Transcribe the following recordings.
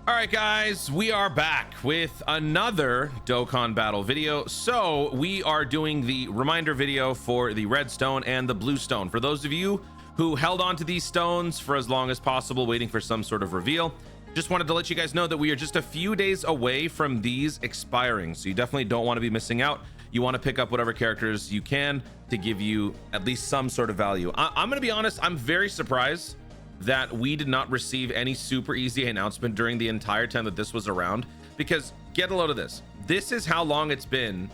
All right, guys, we are back with another Dokkan Battle video. So we are doing the reminder video for the red stone and the blue stone. For those of you who held on to these stones for as long as possible, waiting for some sort of reveal, just wanted to let you guys know that we are just a few days away from these expiring. So you definitely don't want to be missing out. You want to pick up whatever characters you can to give you at least some sort of value. I'm going to be honest, I'm very surprised that we did not receive any super easy announcement during the entire time that this was around, because get a load of this. This is how long it's been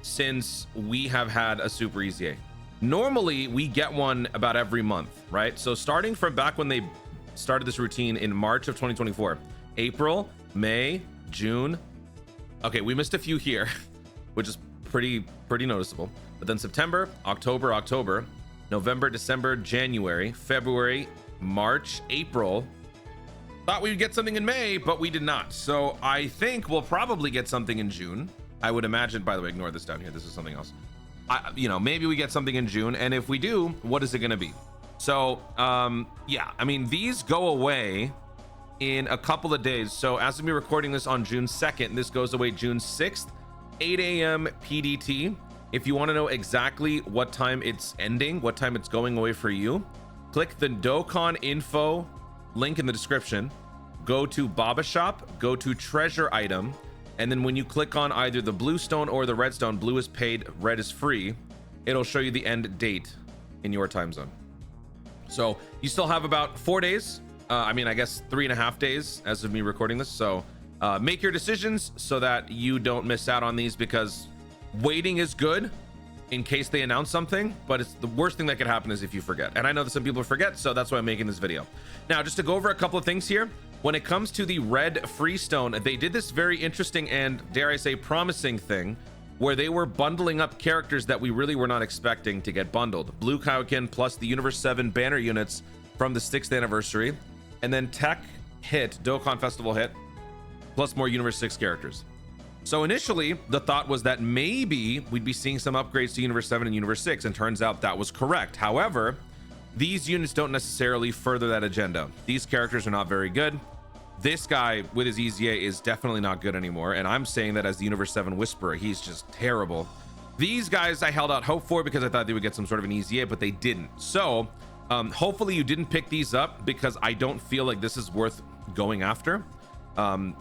since we have had a super easy. Normally we get one about every month, right? So starting from back when they started this routine in March of 2024, April, May, June. Okay, we missed a few here, which is pretty noticeable. But then September, October, November, December, January, February, March, April. Thought we would get something in May, but we did not. So I think we'll probably get something in June. I would imagine, by the way, ignore this down here. This is something else. Maybe we get something in June. And if we do, what is it going to be? So, yeah, I mean, these go away in a couple of days. So as of me recording this on June 2nd, this goes away June 6th, 8 a.m. PDT. If you want to know exactly what time it's ending, what time it's going away for you, click the Dokkan Info link in the description, go to Baba Shop, go to treasure item, and then when you click on either the blue stone or the red stone, blue is paid, red is free, it'll show you the end date in your time zone. So you still have about 4 days. I guess 3.5 days as of me recording this. So make your decisions so that you don't miss out on these, because waiting is good in case they announce something, but it's the worst thing that could happen is if you forget. And I know that some people forget, so that's why I'm making this video. Now, just to go over a couple of things here, when it comes to the red freestone, they did this very interesting and, dare I say, promising thing where they were bundling up characters that we really were not expecting to get bundled. Blue Kaioken plus the Universe 7 banner units from the 6th anniversary, and then Tech hit, Dokkan Festival hit, plus more Universe 6 characters. So initially, the thought was that maybe we'd be seeing some upgrades to Universe 7 and Universe 6, and turns out that was correct. However, these units don't necessarily further that agenda. These characters are not very good. This guy with his EZA is definitely not good anymore, and I'm saying that as the Universe 7 Whisperer, he's just terrible. These guys I held out hope for because I thought they would get some sort of an EZA, but they didn't. So hopefully you didn't pick these up, because I don't feel like this is worth going after.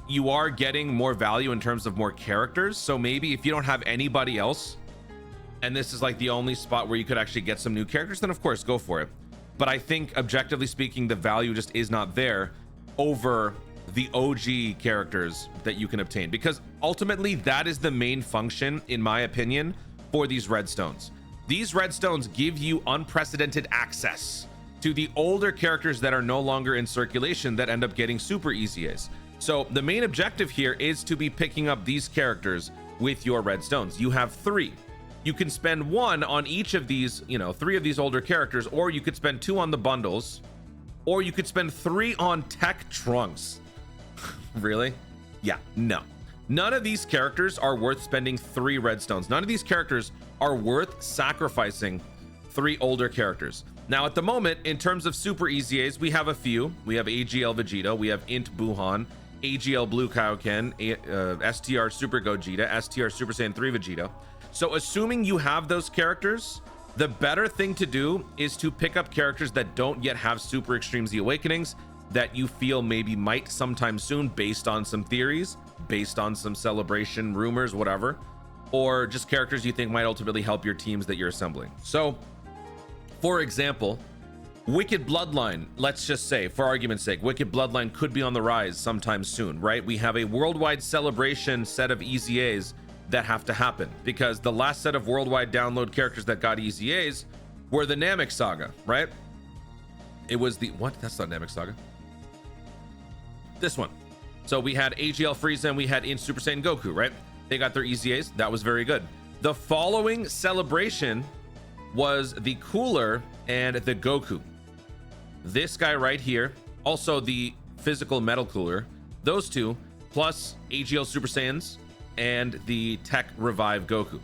You are getting more value in terms of more characters, so maybe if you don't have anybody else and this is like the only spot where you could actually get some new characters, then of course go for it. But I think objectively speaking, the value just is not there over the OG characters that you can obtain, because ultimately that is the main function, in my opinion, for these redstones. These redstones give you unprecedented access to the older characters that are no longer in circulation that end up getting super EZAs. So the main objective here is to be picking up these characters with your red stones. You have 3. You can spend 1 on each of these, 3 of these older characters, or you could spend 2 on the bundles, or you could spend 3 on Tech Trunks. Really? Yeah, no. None of these characters are worth spending 3 red stones. None of these characters are worth sacrificing 3 older characters. Now, at the moment, in terms of super EZAs, we have a few. We have AGL Vegeta, we have Int Buhan, AGL Blue Kaioken, STR Super Gogeta, STR Super Saiyan 3 Vegeta. So assuming you have those characters, the better thing to do is to pick up characters that don't yet have Super Extreme Z Awakenings, that you feel maybe might sometime soon, based on some theories, based on some celebration rumors, whatever, or just characters you think might ultimately help your teams that you're assembling. So, for example, Wicked Bloodline, let's just say, for argument's sake, Wicked Bloodline could be on the rise sometime soon, right? We have a worldwide celebration set of EZAs that have to happen, because the last set of worldwide download characters that got EZAs were the Namek Saga, right? It was the, what? That's not Namek Saga. This one. So we had AGL Frieza and we had in Super Saiyan Goku, right? They got their EZAs. That was very good. The following celebration was the Cooler and the Goku. This guy right here, also the physical metal Cooler, those two, plus AGL Super Saiyans and the Tech Revive Goku.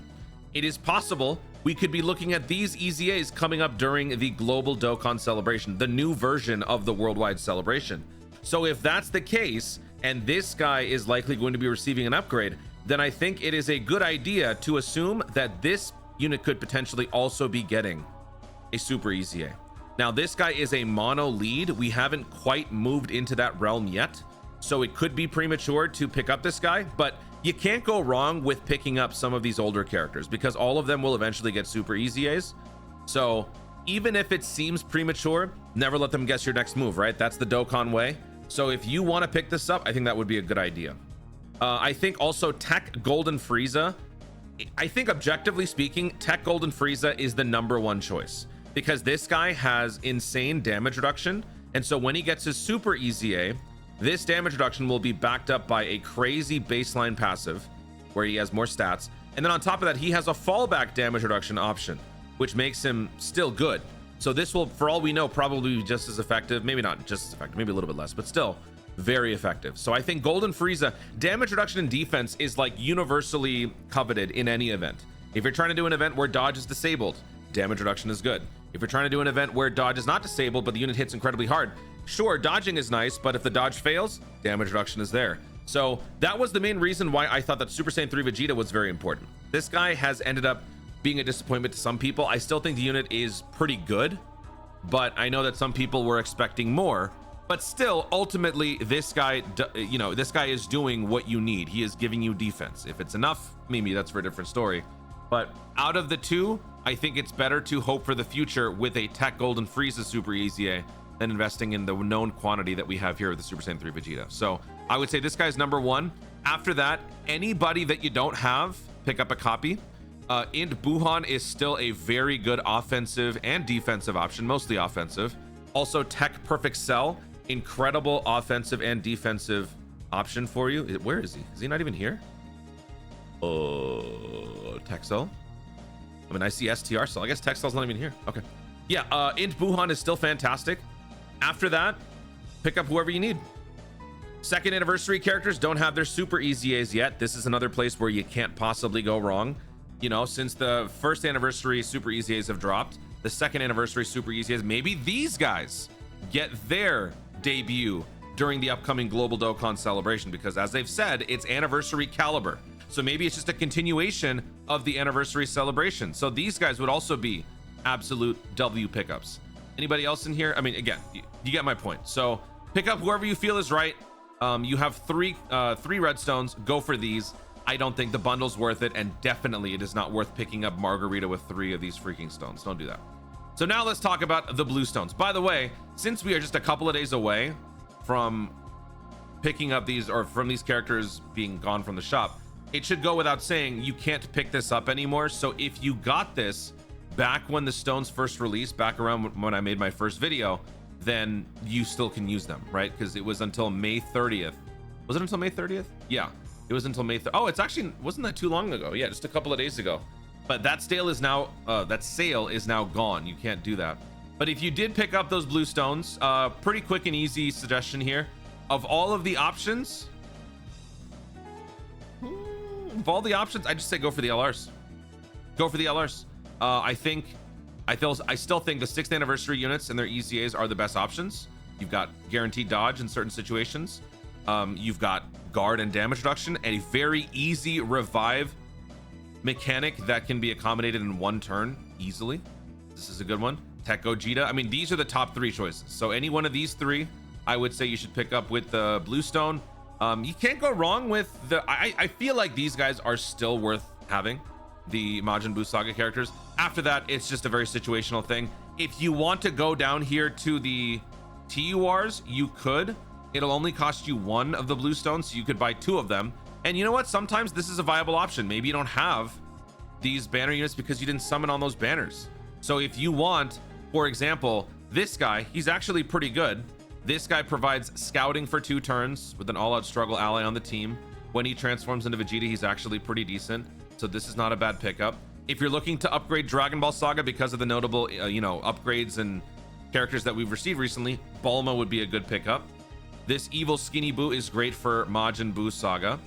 It is possible we could be looking at these EZAs coming up during the global Dokkan celebration, the new version of the worldwide celebration. So if that's the case, and this guy is likely going to be receiving an upgrade, then I think it is a good idea to assume that this unit could potentially also be getting a super EZA. Now, this guy is a mono lead. We haven't quite moved into that realm yet, so it could be premature to pick up this guy, but you can't go wrong with picking up some of these older characters because all of them will eventually get super EZAs. So even if it seems premature, never let them guess your next move, right? That's the Dokkan way. So if you want to pick this up, I think that would be a good idea. I think also Tech Golden Frieza, I think objectively speaking, Tech Golden Frieza is the #1 choice because this guy has insane damage reduction. And so when he gets his super EZA, this damage reduction will be backed up by a crazy baseline passive where he has more stats. And then on top of that, he has a fallback damage reduction option, which makes him still good. So this will, for all we know, probably be just as effective. Maybe not just as effective, maybe a little bit less, but still very effective. So I think Golden Frieza, damage reduction and defense is like universally coveted in any event. If you're trying to do an event where dodge is disabled, damage reduction is good. If you're trying to do an event where dodge is not disabled, but the unit hits incredibly hard, sure, dodging is nice, but if the dodge fails, damage reduction is there. So that was the main reason why I thought that Super Saiyan 3 Vegeta was very important. This guy has ended up being a disappointment to some people. I still think the unit is pretty good, but I know that some people were expecting more. But still, ultimately, this guy, you know, this guy is doing what you need. He is giving you defense. If it's enough, maybe that's for a different story. But out of the two, I think it's better to hope for the future with a Tech Golden Frieza Super EZA than investing in the known quantity that we have here with the Super Saiyan 3 Vegeta. So I would say this guy's #1. After that, anybody that you don't have, pick up a copy. Int Buhan is still a very good offensive and defensive option, mostly offensive. Also, Tech Perfect Cell, incredible offensive and defensive option for you. Where is he? Is he not even here? Tech Cell. I mean, I see STR Cell. I guess Tech Cell's not even here. Okay. Yeah, Int Buhan is still fantastic. After that, pick up whoever you need. Second anniversary characters don't have their super EZAs yet. This is another place where you can't possibly go wrong. You know, since the first anniversary super EZAs have dropped, the second anniversary super EZAs, maybe these guys get their debut during the upcoming Global Dokkan celebration, because as they've said, it's anniversary caliber. So maybe it's just a continuation of the anniversary celebration. So these guys would also be absolute W pickups. Anybody else in here? I mean, again, you get my point. So pick up whoever you feel is right. You have three redstones. Go for these. I don't think the bundle's worth it, and definitely it is not worth picking up Margarita with 3 of these freaking stones. Don't do that. So now let's talk about the blue stones. By the way, since we are just a couple of days away from picking up these, or from these characters being gone from the shop, it should go without saying you can't pick this up anymore. So if you got this back when the stones first released, back around when I made my first video, then you still can use them, right? Because it was until May 30th. Was it until May 30th? Yeah, it was until May 30th. Oh, it's actually, wasn't that too long ago? Yeah, just a couple of days ago. But that sale is now gone. You can't do that. But if you did pick up those blue stones, pretty quick and easy suggestion here. Of all of the options, I just say go for the LRs. Go for the LRs. I still think the 6th anniversary units and their EZAs are the best options. You've got guaranteed dodge in certain situations. You've got guard and damage reduction, and a very easy revive mechanic that can be accommodated in 1 turn easily. This is a good one. Tech Gogeta. I mean, these are the top 3 choices. So any one of these 3, I would say you should pick up with the blue stone. You can't go wrong with the, I feel like these guys are still worth having, the Majin Buu Saga characters. After that, it's just a very situational thing. If you want to go down here to the TURs, you could. It'll only cost you 1 of the blue stones, so you could buy 2 of them. And you know what? Sometimes this is a viable option. Maybe you don't have these banner units because you didn't summon on those banners. So if you want, for example, this guy, he's actually pretty good. This guy provides scouting for 2 turns with an all-out struggle ally on the team. When he transforms into Vegeta, he's actually pretty decent. So this is not a bad pickup. If you're looking to upgrade Dragon Ball Saga because of the notable, upgrades and characters that we've received recently, Bulma would be a good pickup. This evil skinny Buu is great for Majin Buu Saga.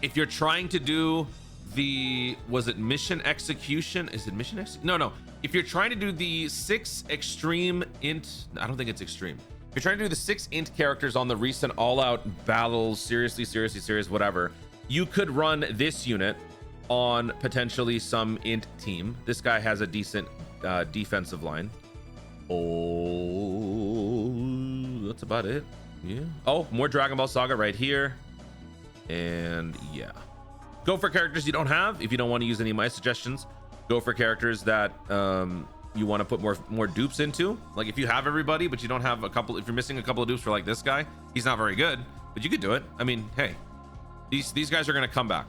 If you're trying to do the, was it mission execution? Is it mission execution? No. If you're trying to do the 6 extreme int, I don't think it's extreme. If you're trying to do the 6 int characters on the recent all-out battles, seriously, whatever, you could run this unit on potentially some int team. This guy has a decent defensive line. Oh, that's about it. Yeah. Oh, more Dragon Ball Saga right here. And yeah, go for characters you don't have. If you don't want to use any of my suggestions, go for characters that you want to put more dupes into. Like if you have everybody but you don't have a couple, if you're missing a couple of dupes for like this guy, he's not very good, but you could do it. I mean, hey, these guys are going to come back.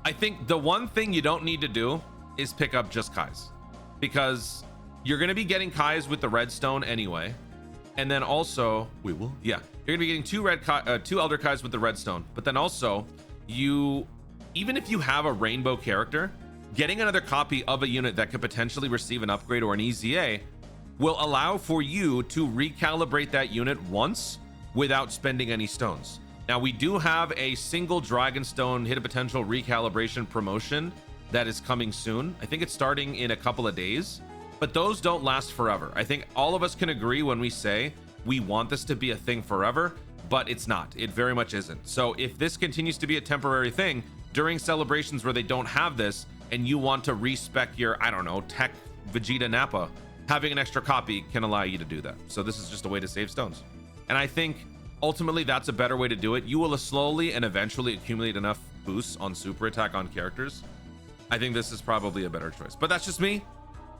I think the one thing you don't need to do is pick up just Kais, because you're going to be getting Kais with the redstone anyway. And then also you're going to be getting two Elder Kais with the redstone. But then also even if you have a rainbow character, getting another copy of a unit that could potentially receive an upgrade or an EZA will allow for you to recalibrate that unit once without spending any stones. Now, we do have a single Dragonstone hit a potential recalibration promotion that is coming soon. I think it's starting in a couple of days, but those don't last forever. I think all of us can agree when we say we want this to be a thing forever, but it's not. It very much isn't. So if this continues to be a temporary thing during celebrations where they don't have this, and you want to respec your, I don't know, Tech Vegeta Nappa, having an extra copy can allow you to do that. So this is just a way to save stones. And I think ultimately that's a better way to do it. You will slowly and eventually accumulate enough boosts on super attack on characters. I think this is probably a better choice, but that's just me. You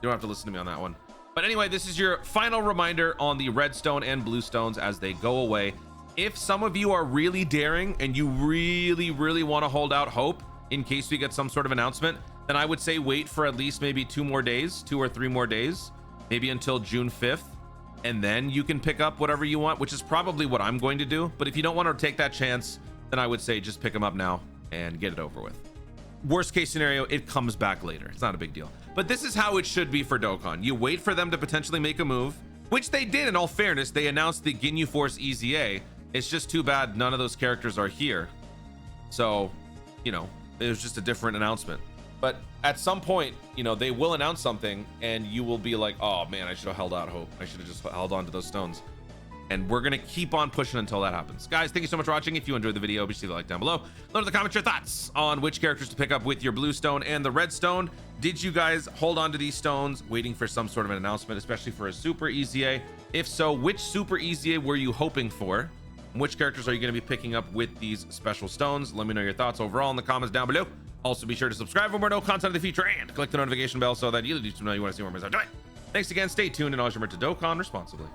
don't have to listen to me on that one. But anyway, this is your final reminder on the redstone and blue stones as they go away. If some of you are really daring and you really want to hold out hope in case we get some sort of announcement, then I would say wait for at least maybe 2 or 3 more days, maybe until June 5th. And then you can pick up whatever you want, which is probably what I'm going to do. But if you don't want to take that chance, then I would say just pick them up now and get it over with. Worst case scenario, it comes back later. It's not a big deal. But this is how it should be for Dokkan. You wait for them to potentially make a move, which they did. In all fairness, they announced the Ginyu Force EZA. It's just too bad none of those characters are here. So, you know, it was just a different announcement. But at some point, you know, they will announce something and you will be like, oh man, I should have held out hope. I should have just held on to those stones. And we're going to keep on pushing until that happens. Guys, thank you so much for watching. If you enjoyed the video, be sure to like down below. Let in the comments your thoughts on which characters to pick up with your blue stone and the red stone. Did you guys hold on to these stones waiting for some sort of an announcement, especially for a super EZA? If so, which super EZA were you hoping for? And which characters are you going to be picking up with these special stones? Let me know your thoughts overall in the comments down below. Also, be sure to subscribe for more no content in the future and click the notification bell so that you know you want to see more videos I'm doing. Thanks again. Stay tuned and always remember to Dokkan responsibly.